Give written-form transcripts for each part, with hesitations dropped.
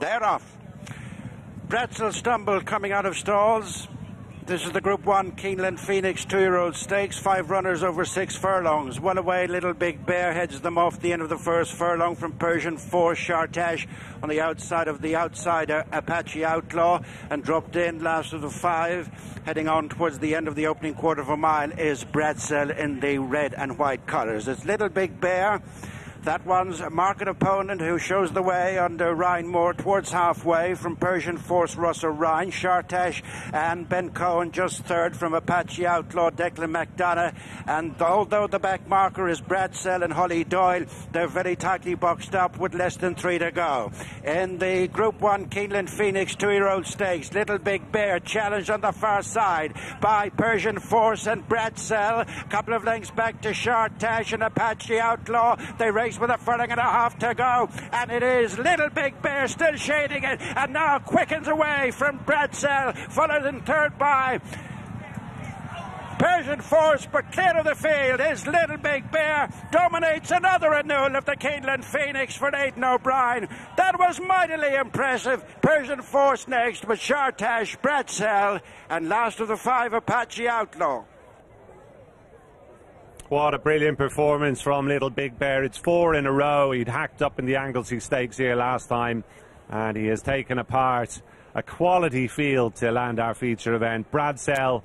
They're off. Pretzel Stumble coming out of stalls. This is the Group 1 Keeneland Phoenix 2-year-old stakes. 5 runners over 6 furlongs. Well away, Little Big Bear heads them off the end of the first furlong from Persian Force. Chartage on the outside of the outsider Apache Outlaw, and dropped in last of the 5. Heading on towards the end of the opening quarter of a mile is Bratzel in the red and white colours. It's Little Big Bear. That one's a market opponent who shows the way under Ryan Moore towards halfway from Persian Force, Russell Ryan, Chartash and Ben Cohen just third from Apache Outlaw, Declan McDonough. And although the back marker is Bratzel and Holly Doyle, they're very tightly boxed up with less than 3 to go. In the Group 1 Keeneland Phoenix 2-year-old stakes, Little Big Bear challenged on the far side by Persian Force and Bratzel. A couple of lengths back to Chartash and Apache Outlaw. They race with a furlong and a half to go, and it is Little Big Bear still shading it, and now quickens away from Bratzel, followed in third by Persian Force, but clear of the field is Little Big Bear. Dominates another renewal of the Keeneland Phoenix for Aidan O'Brien. That was mightily impressive. Persian Force next with Chartash, Bratzel, and last of the 5 Apache Outlaw. What a brilliant performance from Little Big Bear. It's 4 in a row. He'd hacked up in the Anglesey Stakes here last time, and he has taken apart a quality field to land our feature event. Bratzel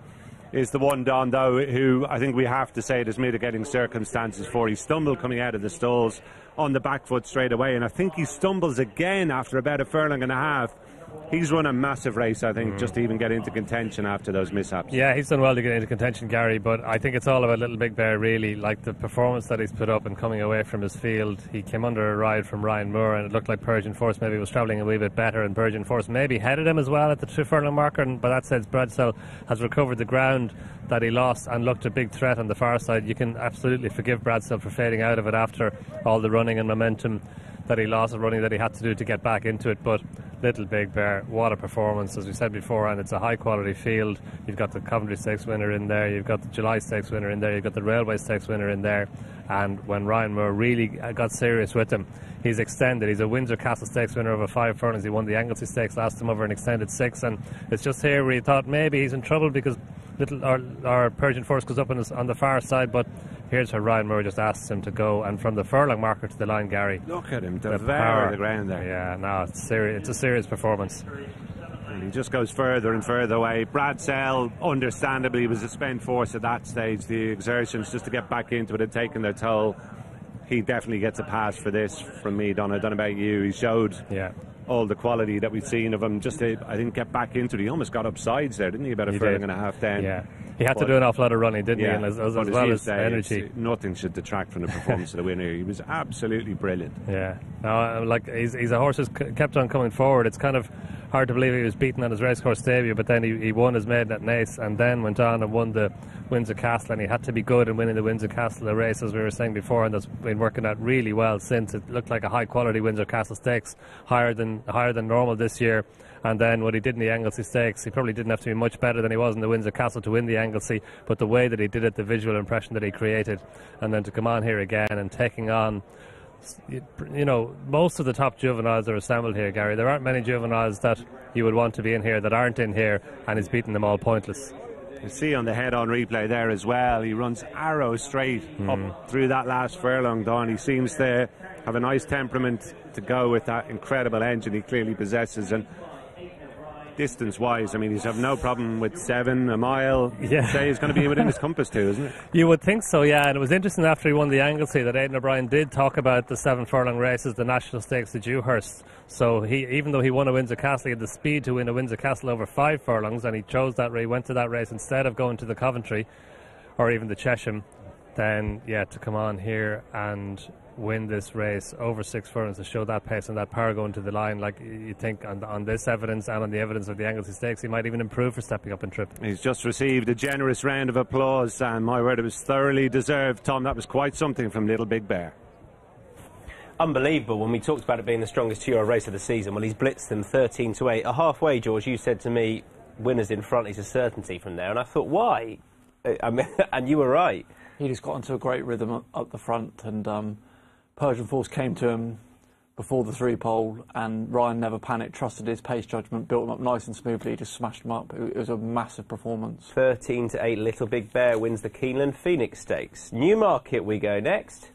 is the one, Don, though, who I think we have to say there's mitigating circumstances for. He stumbled coming out of the stalls on the back foot straight away, and I think he stumbles again after about a furlong and a half. He's run a massive race, I think, just to even get into contention after those mishaps. Yeah, he's done well to get into contention, Gary, but I think it's all about Little Big Bear, really. Like the performance that he's put up and coming away from his field. He came under a ride from Ryan Moore, and it looked like Persian Force maybe was travelling a wee bit better, and Persian Force maybe headed him as well at the 2 furlong marker, and by that said, Bratzel has recovered the ground that he lost and looked a big threat on the far side. You can absolutely forgive Bratzel for fading out of it after all the running and momentum that he lost, and running that he had to do to get back into it. But Little Big Bear, what a performance, as we said before, and it's a high quality field. You've got the Coventry Stakes winner in there, you've got the July Stakes winner in there, you've got the Railway Stakes winner in there, and when Ryan Moore really got serious with him, he's extended. He's a Windsor Castle Stakes winner over 5 furlongs. He won the Anglesey Stakes last time over an extended 6, and it's just here where you thought maybe he's in trouble because our Persian Force goes up on the far side, but here's where Ryan Moore just asks him to go, and from the furlong marker to the line, Gary. Look at him, the power of the ground there. Yeah, no, it's serious. It's a serious performance. And he just goes further and further away. Bratzel, understandably, was a spent force at that stage. The exertions just to get back into it had taken their toll. He definitely gets a pass for this from me, Don. I don't know about you. He showed all the quality that we've seen of him just to, I think, get back into it. He almost got up sides there, didn't he? About a furlong and a half down. Yeah. He had to do an awful lot of running, didn't he? And as well as energy. Nothing should detract from the performance of the winner. He was absolutely brilliant. Yeah. No, like he's a horse who's kept on coming forward. It's kind of hard to believe he was beaten at his racecourse debut, but then he won his maiden at Naas, and then went on and won the Windsor Castle, and he had to be good in winning the Windsor Castle race, as we were saying before, and that's been working out really well since. It looked like a high quality Windsor Castle Stakes, higher than normal this year. And then what he did in the Anglesey Stakes, he probably didn't have to be much better than he was in the Windsor Castle to win the Anglesey, but the way that he did it, the visual impression that he created, and then to come on here again and taking on, you know, most of the top juveniles are assembled here, Gary. There aren't many juveniles that you would want to be in here that aren't in here, and he's beaten them all pointless. You see on the head-on replay there as well, he runs arrow straight up through that last furlong, Don. He seems to have a nice temperament to go with that incredible engine he clearly possesses, and distance-wise, I mean, he's have no problem with 7 a mile. Yeah. Say he's going to be within his compass too, isn't it? You would think so, yeah. And it was interesting after he won the Anglesey that Aidan O'Brien did talk about the 7 furlong races, the National Stakes at Dewhurst. So even though he won a Windsor Castle, he had the speed to win a Windsor Castle over 5 furlongs, and he chose that race, he went to that race instead of going to the Coventry or even the Chesham. Then, yeah, to come on here and win this race over 6 furlongs to show that pace and that power going to the line, like you think on this evidence and on the evidence of the Anglesey Stakes, he might even improve for stepping up in trip. He's just received a generous round of applause, and my word, it was thoroughly deserved. Tom, that was quite something from Little Big Bear. Unbelievable when we talked about it being the strongest 2-year-old race of the season. Well, he's blitzed them 13-8. A halfway, George, you said to me, winners in front is a certainty from there, and I thought, why? I mean, and you were right. He just got into a great rhythm up the front, and Persian Force came to him before the 3-pole, and Ryan never panicked, trusted his pace judgment, built them up nice and smoothly, just smashed them up. It was a massive performance. 13-8, Little Big Bear wins the Keeneland Phoenix Stakes. Newmarket we go next.